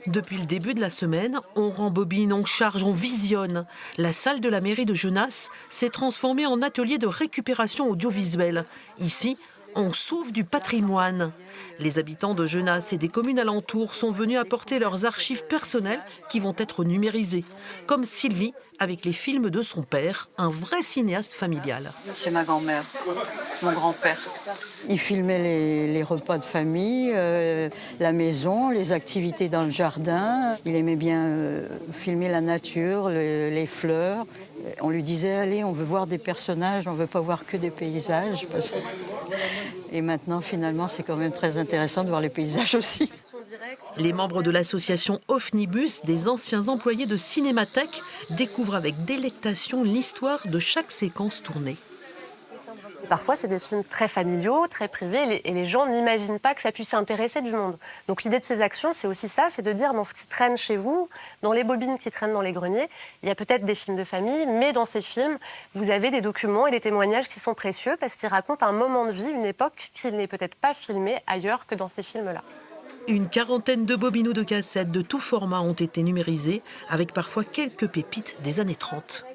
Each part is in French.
Depuis le début de la semaine, on rembobine, on charge, on visionne. La salle de la mairie de Genasse s'est transformée en atelier de récupération audiovisuelle. Ici, on sauve du patrimoine. Les habitants de Genasse et des communes alentours sont venus apporter leurs archives personnelles qui vont être numérisées. Comme Sylvie, avec les films de son père, un vrai cinéaste familial. C'est ma grand-mère, mon grand-père. Il filmait les repas de famille, la maison, les activités dans le jardin. Il aimait bien filmer la nature, les fleurs. On lui disait, allez, on veut voir des personnages, on ne veut pas voir que des paysages. Et maintenant, finalement, c'est quand même très intéressant de voir les paysages aussi. Les membres de l'association Ofnibus, des anciens employés de Cinémathèque, découvrent avec délectation l'histoire de chaque séquence tournée. Parfois, c'est des films très familiaux, très privés, et les gens n'imaginent pas que ça puisse intéresser du monde. Donc l'idée de ces actions, c'est aussi ça, c'est de dire dans ce qui traîne chez vous, dans les bobines qui traînent dans les greniers, il y a peut-être des films de famille, mais dans ces films, vous avez des documents et des témoignages qui sont précieux parce qu'ils racontent un moment de vie, une époque qui n'est peut-être pas filmée ailleurs que dans ces films-là. Une quarantaine de bobines ou de cassettes de tout format ont été numérisées, avec parfois quelques pépites des années 30.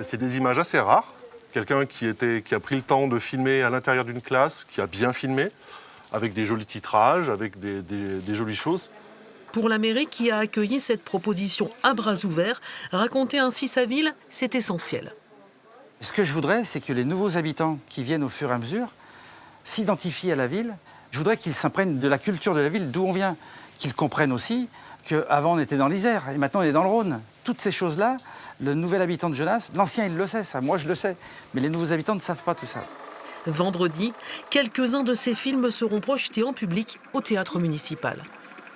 C'est des images assez rares. Quelqu'un qui a pris le temps de filmer à l'intérieur d'une classe, qui a bien filmé, avec des jolis titrages, avec des jolies choses. Pour la mairie qui a accueilli cette proposition à bras ouverts, raconter ainsi sa ville, c'est essentiel. Ce que je voudrais, c'est que les nouveaux habitants qui viennent au fur et à mesure s'identifient à la ville. Je voudrais qu'ils s'imprègnent de la culture de la ville, d'où on vient, qu'ils comprennent aussi qu'avant on était dans l'Isère et maintenant on est dans le Rhône. Toutes ces choses-là, le nouvel habitant de Genasse, l'ancien il le sait, ça, moi je le sais, mais les nouveaux habitants ne savent pas tout ça. Vendredi, quelques-uns de ces films seront projetés en public au théâtre municipal.